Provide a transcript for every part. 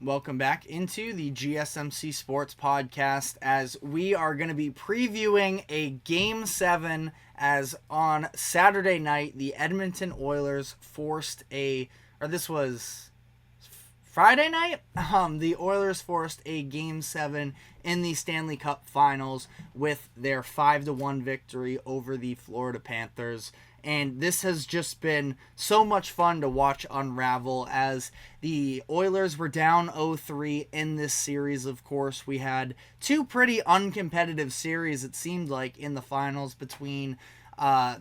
Welcome back into the GSMC Sports Podcast as we are going to be previewing a Game 7 as on Saturday night, the Edmonton Oilers this was Friday night? The Oilers forced a Game 7 in the Stanley Cup Finals with their 5-1 victory over the Florida Panthers. And this has just been so much fun to watch unravel as the Oilers were down 0-3 in this series. Of course, we had two pretty uncompetitive series, it seemed like, in the finals between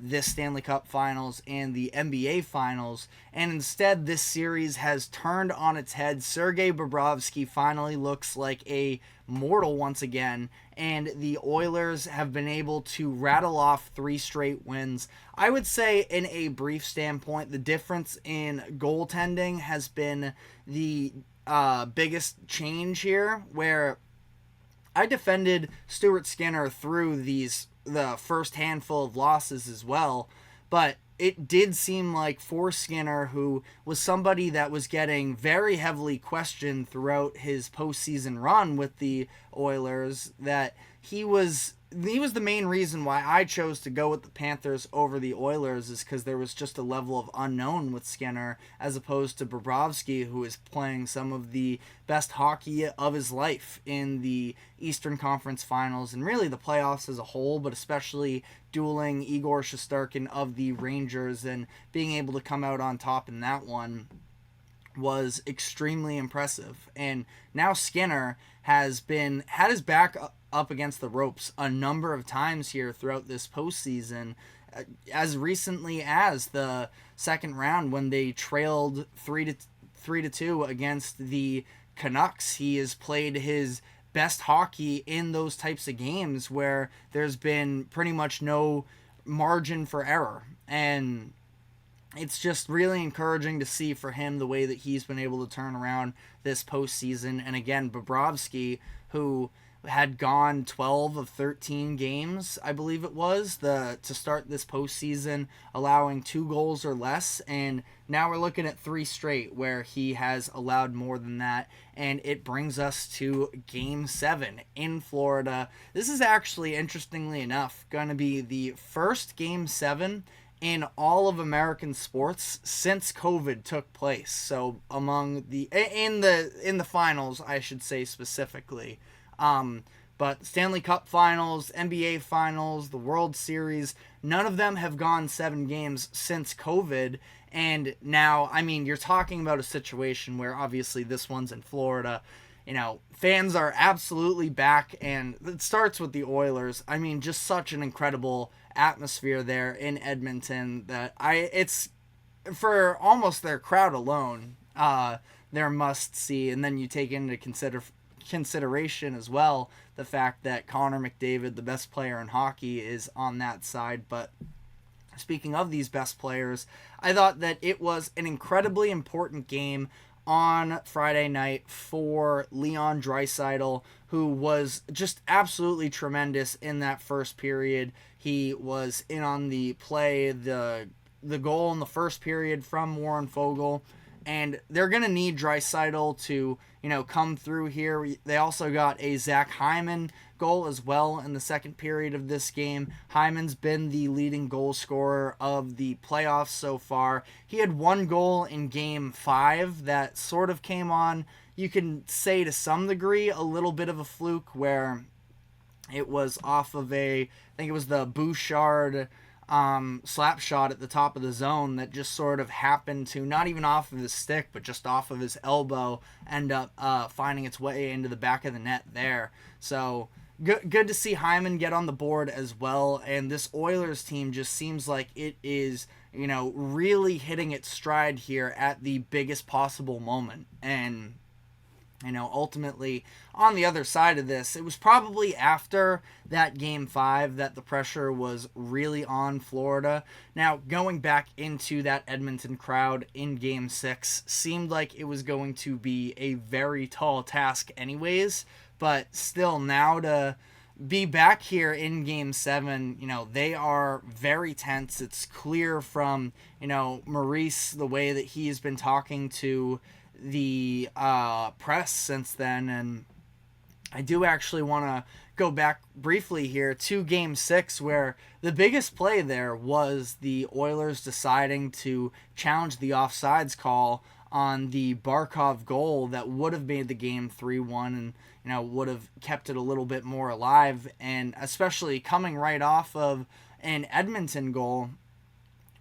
this Stanley Cup Finals and the NBA Finals. And instead, this series has turned on its head. Sergei Bobrovsky finally looks like a mortal once again, and the Oilers have been able to rattle off 3 straight wins. I would say, in a brief standpoint, the difference in goaltending has been the biggest change here, where I defended Stuart Skinner through the first handful of losses as well, but it did seem like for Skinner, who was somebody that was getting very heavily questioned throughout his postseason run with the Oilers, that he was the main reason why I chose to go with the Panthers over the Oilers, is because there was just a level of unknown with Skinner as opposed to Bobrovsky, who is playing some of the best hockey of his life in the Eastern Conference Finals and really the playoffs as a whole, but especially dueling Igor Shesterkin of the Rangers and being able to come out on top in that one was extremely impressive. And now Skinner had his back up against the ropes a number of times here throughout this postseason, as recently as the second round when they trailed 3-2 against the Canucks. He has played his best hockey in those types of games where there's been pretty much no margin for error, and it's just really encouraging to see for him the way that he's been able to turn around this postseason. And again, Bobrovsky, who had gone 12 of 13 games, I believe it was, to start this postseason, allowing 2 goals or less, and now we're looking at 3 straight where he has allowed more than that, and it brings us to Game 7 in Florida. This is actually, interestingly enough, going to be the first Game 7 in all of American sports since COVID took place. So among in the finals, I should say specifically. But Stanley Cup Finals, NBA Finals, the World Series, none of them have gone 7 games since COVID. And now, I mean, you're talking about a situation where obviously this one's in Florida. You know, fans are absolutely back, and it starts with the Oilers. I mean, just such an incredible atmosphere there in Edmonton that it's for almost their crowd alone, their must see. And then you take into consideration as well the fact that Connor McDavid, the best player in hockey, is on that side. But speaking of these best players, I thought that it was an incredibly important game on Friday night for Leon Draisaitl, who was just absolutely tremendous in that first period. He was in on the play, the goal in the first period from Warren Foegele, and they're going to need Draisaitl to, come through here. They also got a Zach Hyman goal as well in the second period of this game. Hyman's been the leading goal scorer of the playoffs so far. He had 1 goal in Game 5 that sort of came on, you can say to some degree, a little bit of a fluke, where it was off of I think it was the Bouchard slap shot at the top of the zone that just sort of happened to, not even off of his stick, but just off of his elbow, end up finding its way into the back of the net there. So good to see Hyman get on the board as well. And this Oilers team just seems like it is, really hitting its stride here at the biggest possible moment. And ultimately, on the other side of this, it was probably after that Game 5 that the pressure was really on Florida. Now, going back into that Edmonton crowd in Game 6 seemed like it was going to be a very tall task anyways, but still, now to be back here in Game 7, they are very tense. It's clear from, Maurice, the way that he's been talking to the press since then, and I do actually want to go back briefly here to Game 6, where the biggest play there was the Oilers deciding to challenge the offsides call on the Barkov goal that would have made the game 3-1 and would have kept it a little bit more alive, and especially coming right off of an Edmonton goal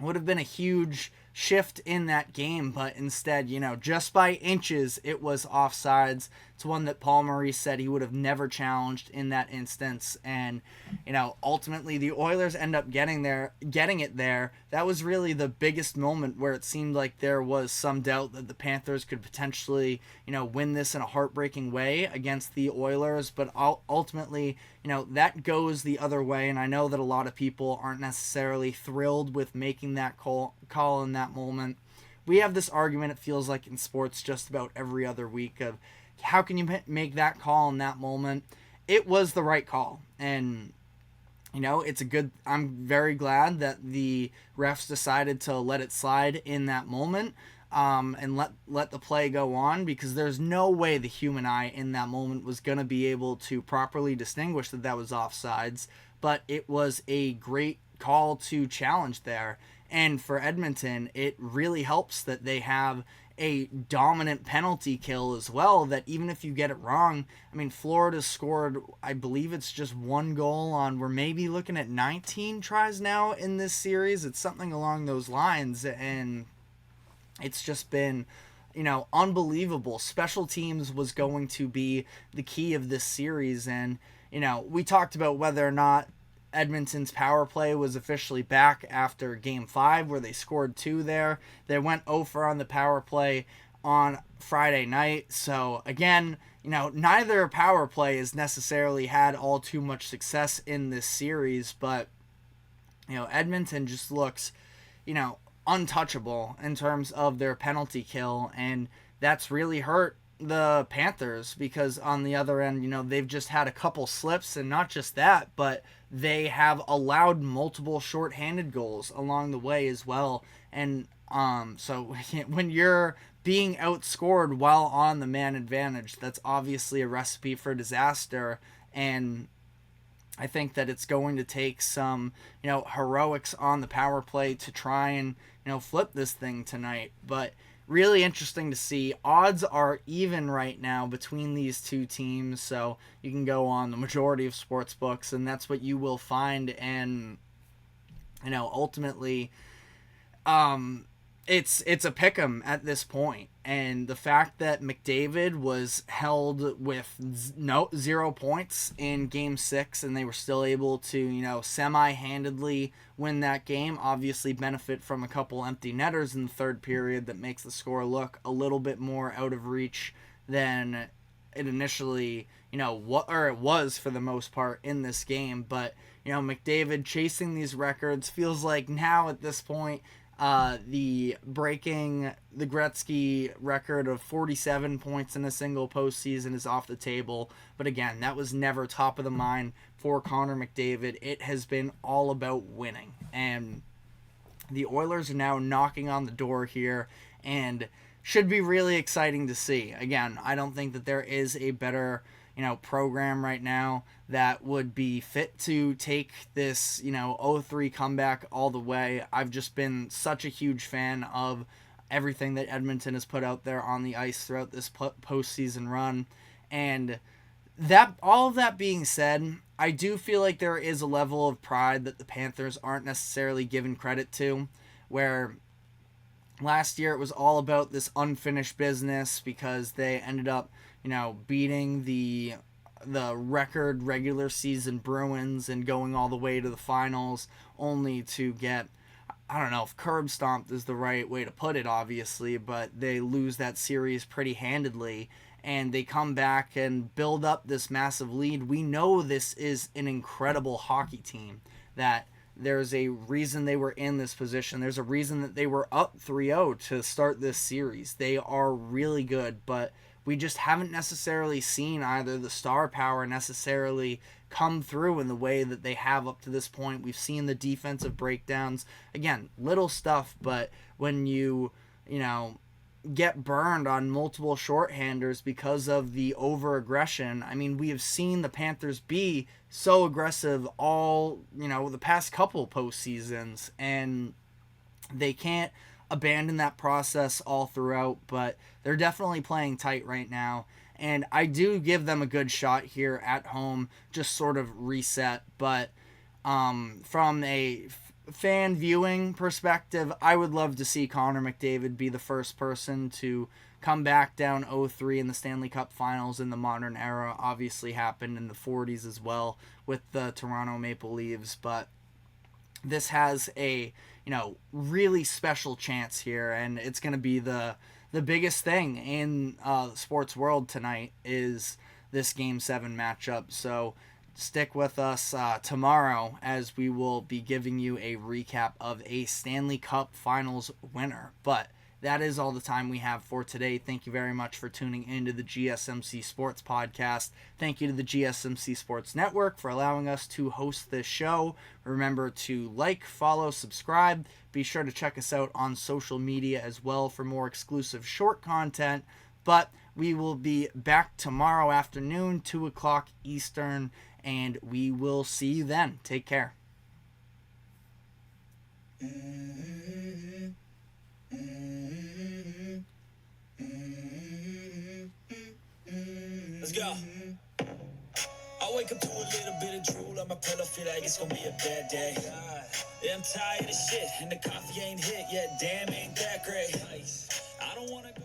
would have been a huge shift in that game, but instead, just by inches, it was offsides. It's one that Paul Maurice said he would have never challenged in that instance, and ultimately the Oilers end up getting it there. That was really the biggest moment where it seemed like there was some doubt that the Panthers could potentially win this in a heartbreaking way against the Oilers, but ultimately that goes the other way, and I know that a lot of people aren't necessarily thrilled with making that call in that moment. We have this argument, it feels like, in sports just about every other week of how can you make that call in that moment. It was the right call, and I'm very glad that the refs decided to let it slide in that moment, and let the play go on, because there's no way the human eye in that moment was going to be able to properly distinguish that was offsides, but it was a great call to challenge there. And for Edmonton, it really helps that they have a dominant penalty kill as well, that even if you get it wrong, Florida scored, I believe it's just one goal on, we're maybe looking at 19 tries now in this series. It's something along those lines, and it's just been, unbelievable. Special teams was going to be the key of this series, and, we talked about whether or not Edmonton's power play was officially back after Game 5, where they scored 2 there. They went 0 on the power play on Friday night. So, again, neither power play has necessarily had all too much success in this series, but, Edmonton just looks, untouchable in terms of their penalty kill, and that's really hurt the Panthers, because on the other end, they've just had a couple slips, and not just that, but they have allowed multiple shorthanded goals along the way as well. And so when you're being outscored while on the man advantage, that's obviously a recipe for disaster. And I think that it's going to take some, heroics on the power play to try and, flip this thing tonight. But really interesting to see. Odds are even right now between these two teams, so you can go on the majority of sports books, and that's what you will find. And ultimately, it's a pick'em at this point. And the fact that McDavid was held with 0 points in Game 6, and they were still able to, semi-handedly win that game, obviously benefit from a couple empty netters in the third period that makes the score look a little bit more out of reach than it initially, it was for the most part in this game. But, McDavid chasing these records feels like now at this point, breaking the Gretzky record of 47 points in a single postseason is off the table. But again, that was never top of the mind for Connor McDavid. It has been all about winning, and the Oilers are now knocking on the door here, and should be really exciting to see. Again, I don't think that there is a better program right now that would be fit to take this 0-3 comeback all the way. I've just been such a huge fan of everything that Edmonton has put out there on the ice throughout this postseason run. And that, all of that being said, I do feel like there is a level of pride that the Panthers aren't necessarily given credit to, where last year it was all about this unfinished business because they ended up beating the record regular season Bruins and going all the way to the finals, only to get, I don't know if curb stomped is the right way to put it, obviously, but they lose that series pretty handedly, and they come back and build up this massive lead. We know this is an incredible hockey team, that there's a reason they were in this position. There's a reason that they were up 3-0 to start this series. They are really good, but we just haven't necessarily seen either the star power necessarily come through in the way that they have up to this point. We've seen the defensive breakdowns. Again, little stuff, but when you get burned on multiple shorthanders because of the over-aggression. I mean, we have seen the Panthers be so aggressive all, the past couple postseasons, and they can't abandon that process all throughout, but they're definitely playing tight right now. And I do give them a good shot here at home, just sort of reset. But from a fan viewing perspective, I would love to see Connor McDavid be the first person to come back down 0-3 in the Stanley Cup Finals in the modern era. Obviously happened in the 40s as well with the Toronto Maple Leafs, but this has a really special chance here, and it's going to be the biggest thing in the sports world tonight is this Game 7 matchup. So stick with us tomorrow as we will be giving you a recap of a Stanley Cup Finals winner. But that is all the time we have for today. Thank you very much for tuning into the GSMC Sports Podcast. Thank you to the GSMC Sports Network for allowing us to host this show. Remember to like, follow, subscribe. Be sure to check us out on social media as well for more exclusive short content. But we will be back tomorrow afternoon, 2 o'clock Eastern, and we will see you then. Take care. Let's go. I wake up to a little bit of drool on my pillow, feel like it's gonna be a bad day. Yeah, I'm tired of shit, and the coffee ain't hit yet. Damn, ain't that great. I don't wanna go.